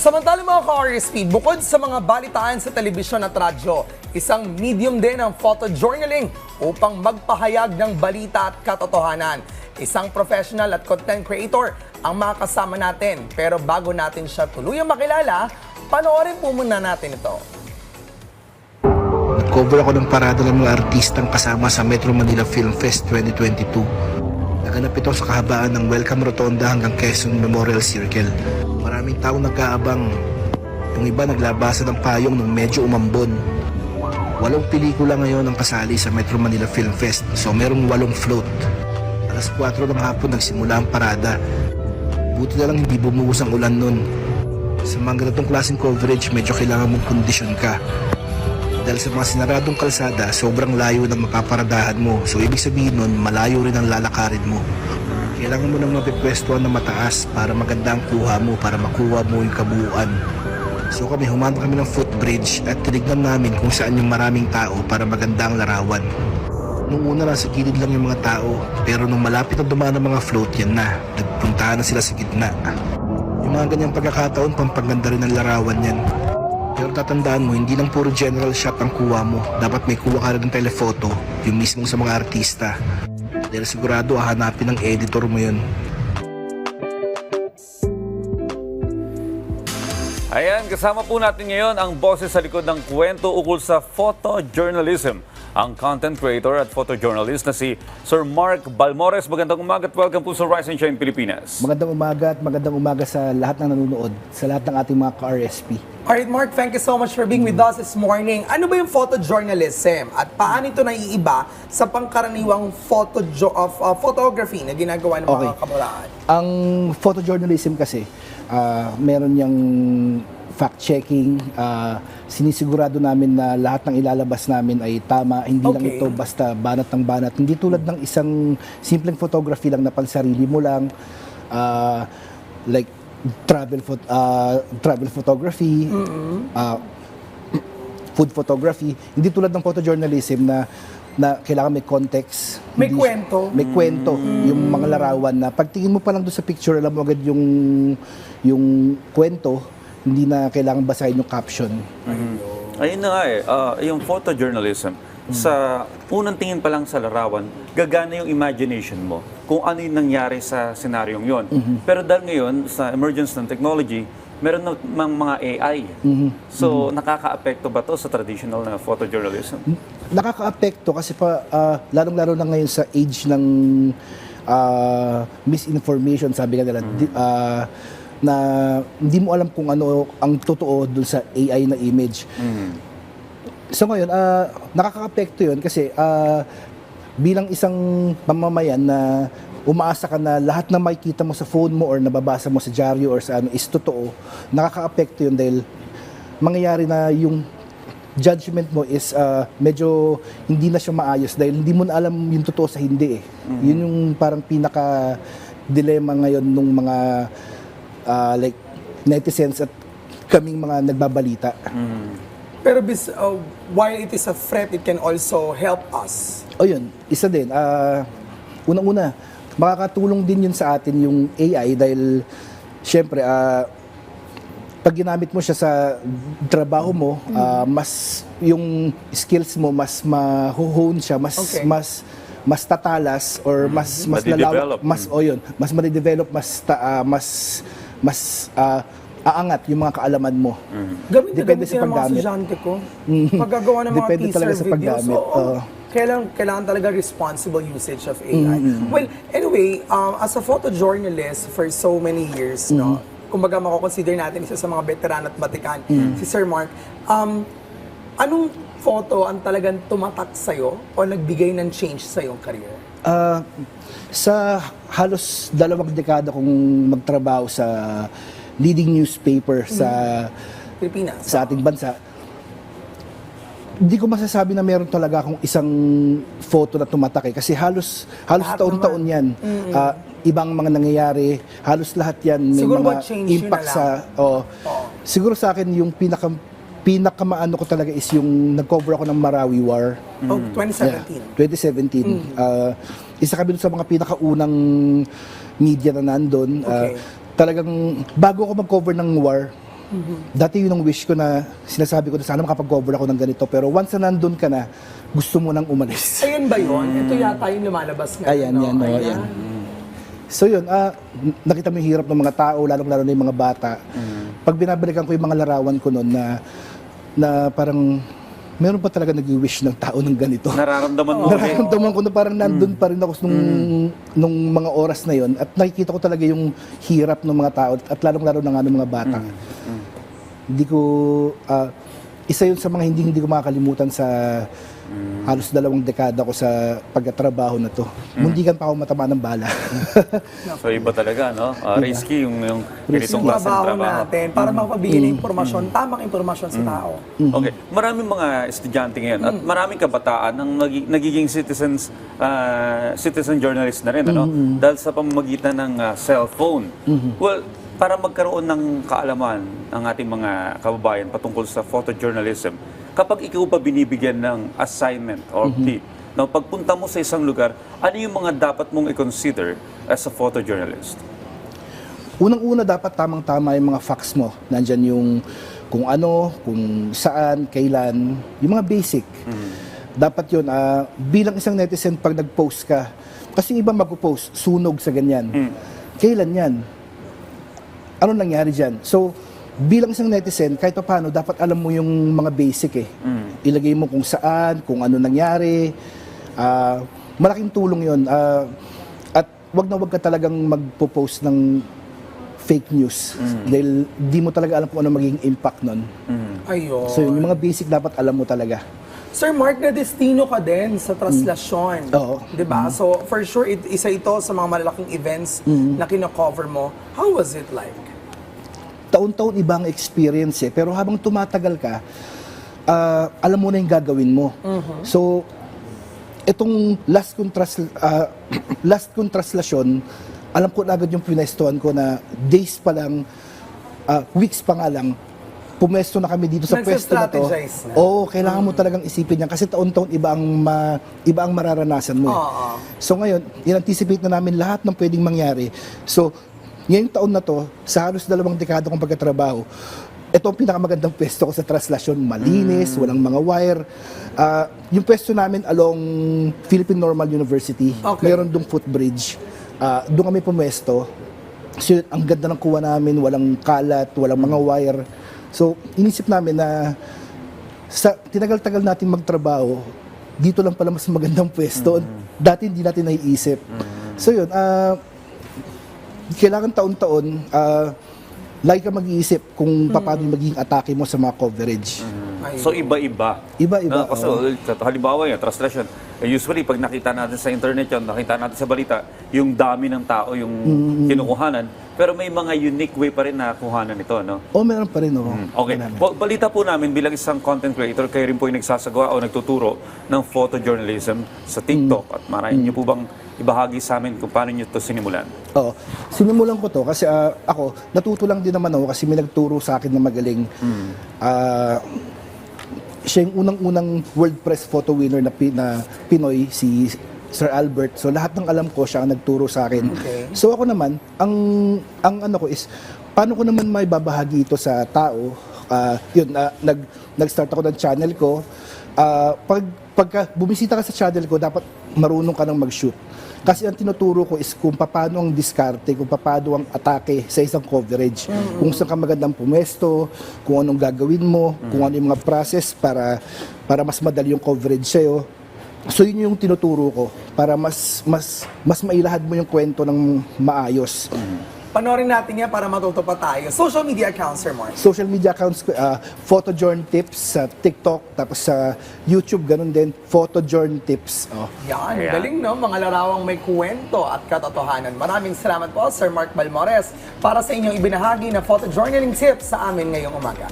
Samantala mga ka-RSP, bukod sa mga balitaan sa telebisyon at radyo, isang medium din ang photojournaling upang magpahayag ng balita at katotohanan. Isang professional at content creator ang makakasama natin. Pero bago natin siya tuluyang makilala, panoorin po muna natin ito. Nag-cover ako ng parada ng mga artistang kasama sa Metro Manila Film Fest 2022. Naganap ito sa kahabaan ng Welcome Rotonda hanggang Quezon Memorial Circle. Maraming tao nagkaabang. Yung iba naglabasan ng payong nung medyo umambon. 8 pelikula ngayon ang kasali sa Metro Manila Film Fest, so merong 8 float. Alas 4 ng hapon nagsimula ang parada. Buti na lang hindi bumuhos ang ulan nun. Sa mga ganitong klaseng coverage, medyo kailangan mong kondisyon ka. Dahil sa mga sinaradong kalsada, sobrang layo ng mapaparadahan mo. So ibig sabihin nun, malayo rin ang lalakarin mo. Kailangan mo nang mapipwestuhan na mataas para maganda ang kuha mo, para makuha mo yung kabuuan. So humanap kami ng footbridge at tinignan namin kung saan yung maraming tao para maganda ang larawan. Nung una nasa gilid lang yung mga tao, pero nung malapit na dumaan ang mga float, yan na. Nagpuntahan na sila sa gitna. Yung mga ganyang pagkakataon, pampaganda rin ang larawan yan. Pero tatandaan mo, hindi lang puro general shot ang kuha mo. Dapat may kuha ka rin ng telephoto, yung mismong sa mga artista. Dahil sigurado hahanapin ng editor mo yun. Ayan, kasama po natin ngayon ang boses sa likod ng kwento ukol sa photojournalism. Ang content creator at photojournalist na si Sir Mark Balmores. Magandang umaga at welcome po sa Rise and Shine Pilipinas. Magandang umaga at magandang umaga sa lahat ng nanonood, sa lahat ng ating mga ka-RSP. Alright Mark, thank you so much for being with us this morning. Ano ba yung photojournalism at paano ito naiiba sa pangkaraniwang photography na ginagawa ng mga kabataan? Ang photojournalism kasi, meron niyang fact-checking, sinisigurado namin na lahat ng ilalabas namin ay tama, hindi lang ito basta banat ng banat. Hindi tulad ng isang simpleng photography lang na pansarili mo lang, like travel photography, food photography. Hindi tulad ng photojournalism na kailangan may context. May kwento. May kwento. Yung mga larawan na pagtingin mo pa lang doon sa picture, alam mo agad yung kwento, hindi na kailangan basahin yung caption. Ayun na nga yung photojournalism, sa unang tingin pa lang sa larawan, gagana yung imagination mo kung ano yung nangyari sa senaryong yon. Pero dahil ngayon, sa emergence ng technology, meron na mga AI. So, nakaka-apekto ba to sa traditional na photojournalism? Nakaka-apekto kasi lalong-lalo na ngayon sa age ng misinformation, sabi ka nila, na hindi mo alam kung ano ang totoo dun sa AI na image. So ngayon, nakaka-apekto yun kasi bilang isang mamamayan na umaasa ka na lahat na makikita mo sa phone mo or nababasa mo sa dyaryo or sa ano is totoo, nakaka-apekto yun dahil mangyayari na yung judgment mo is medyo hindi na siya maayos dahil hindi mo na alam yung totoo sa hindi eh. Yun yung parang pinaka-dilemma ngayon nung mga like netizens at kaming mga nagbabalita. Pero while it is a threat, it can also help us. O yun, isa din. Unang-una, makakatulong din yun sa atin yung AI dahil syempre, pag ginamit mo siya sa trabaho mo, mas yung skills mo, mas ma-hone siya, mas tatalas or mas lalawak, mas ma-develop, mas aangat yung mga kaalaman mo. Depende sa paggamit. Ko. Paggagawa ng mga teaser videos. Kailangan talaga responsible usage of AI. Well, anyway, as a photojournalist for so many years, no, kumbaga mako-consider natin isa sa mga veteran at batikan, si Sir Mark, anong photo ang talagang tumatak sa'yo o nagbigay ng change sa iyong career? Sa halos 2 dekada kong magtrabaho sa leading newspaper sa Pilipinas, sa ating bansa, hindi ko masasabi na meron talaga akong isang photo na tumatak kasi halos taon-taon yan. Ibang mga nangyayari, halos lahat yan may siguro mga impact sa siguro sa akin yung pinakamaano ko talaga is yung nag-cover ako ng Marawi War. 2017. Yeah, 2017. Isa kami sa mga pinakaunang media na nandun. Talagang bago ako mag-cover ng war, Dati yun ang wish ko na sinasabi ko na sana makapag-cover ako ng ganito. Pero once na nandun ka na, gusto mo nang umalis. Ayun ba yun? Ito yata yung lumalabas nga. Ayan, yan. No, ayan. So yun, nakita mo yung hirap ng mga tao, lalong-lalo na yung mga bata. Pag binabalikan ko yung mga larawan ko noon na parang meron pa talaga nag-wish ng tao ng ganito. Nararamdaman mo. Nararamdaman ko na parang nandun pa rin ako nung mga oras na yon at nakikita ko talaga yung hirap ng mga tao at lalong-lalo na nga ng mga bata. Hindi ko, isa yun sa mga hindi ko makakalimutan sa halos 2 dekada ko sa pagtatrabaho na to. Mundikan pa ako matama ng bala. So iba talaga, no? Risky yung ganitong Yung klaseng trabaho trabaho. natin para makapabigay ng impormasyon, tamang impormasyon sa tao. Okay. Maraming mga estudyante ngayon at maraming kabataan ang nagiging citizen journalist na rin, ano? Dahil sa pamamagitan ng cellphone. Well, para magkaroon ng kaalaman ang ating mga kababayan patungkol sa photojournalism, kapag ikaw pa binibigyan ng assignment or tip, na pagpunta mo sa isang lugar, ano yung mga dapat mong i-consider as a photojournalist? Unang-una dapat tamang-tama yung mga facts mo. Nandyan yung kung ano, kung saan, kailan, yung mga basic. Dapat yun, bilang isang netizen pag nag-post ka, kasi iba mag-post, sunog sa ganyan. Kailan yan? Ano nangyari dyan? So, bilang isang netizen, kahit pa paano, dapat alam mo yung mga basic eh. Ilagay mo kung saan, kung ano nangyari. Malaking tulong yun. At wag ka talagang magpo-post ng fake news. Dahil di mo talaga alam kung ano magiging impact nun. Ayun. So yung mga basic dapat alam mo talaga. Sir Mark, na destino ka din sa translasyon. Oo. Diba? So, for sure, isa ito sa mga malalaking events na kino-cover mo. How was it like? Taon-taon ibang experience eh. Pero habang tumatagal ka, alam mo na yung gagawin mo. So, itong last kong translasyon, alam ko na agad yung pinestuhan ko na days pa lang, weeks pa nga lang, pumesto na kami dito sa pwesto na to. Nagsa-strategize na. Oo, kailangan mo talagang isipin yan kasi taon-taon iba ang mararanasan mo. So ngayon, in-anticipate na namin lahat ng pwedeng mangyari. So, ngayong taon na to, sa halos 2 dekada kong pagkatrabaho, ito ang pinakamagandang pwesto ko sa translasyon. Malinis, walang mga wire. Yung pwesto namin along Philippine Normal University, meron dong footbridge. Doon kami pumesto. So, ang ganda ng kuha namin, walang kalat, walang mga wire. So, inisip namin na sa tinagal-tagal natin magtrabaho, dito lang pala mas magandang pwesto. Dati hindi natin naiisip. So yun, kailangan taon-taon, lagi ka mag-iisip kung paano magiging atake mo sa mga coverage. So iba-iba. Iba-iba. Kasi halimbawa yung translation, usually pag nakita natin sa internet yun, nakita natin sa balita, yung dami ng tao yung kinukuhanan. Pero may mga unique way pa rin na kuhanan ito, no? Meron pa rin, Okay. Balita po namin bilang isang content creator, kayo rin po yung nagsasagawa o nagtuturo ng photojournalism sa TikTok. At marami niyo po bang ibahagi sa amin kung paano niyo ito sinimulan? Oo. Sinimulan ko to kasi ako, natuto lang din naman ako kasi may nagturo sa akin na magaling. Siya yung unang-unang World Press Photo winner na Pinoy, si Sir Albert. So lahat ng alam ko siya ang nagturo sa akin. So ako naman, ang ano ko is paano ko naman may babahagi ito sa tao. Nag-start ako ng channel ko. Pagka bumisita ka sa channel ko, dapat marunong ka nang mag-shoot. Kasi ang tinuturo ko is kung paano ang diskarte, kung paano ang atake sa isang coverage. Kung saan ka magandang pumesto, kung anong gagawin mo, kung ano yung mga process para mas madali yung coverage sa'yo. So yun yung tinuturo ko para mas mailahad mo yung kwento ng maayos. Panoorin natin yan para matuto pa tayo. Social media accounts, Sir Mark. Social media accounts ko, Photojourn Tips sa TikTok, tapos sa YouTube, ganun din, Photojourn Tips. Yan, Ayan. galing no? Mga larawang may kwento at katotohanan. Maraming salamat po, Sir Mark Balmores, para sa inyong ibinahagi na photojournaling tips sa amin ngayong umaga.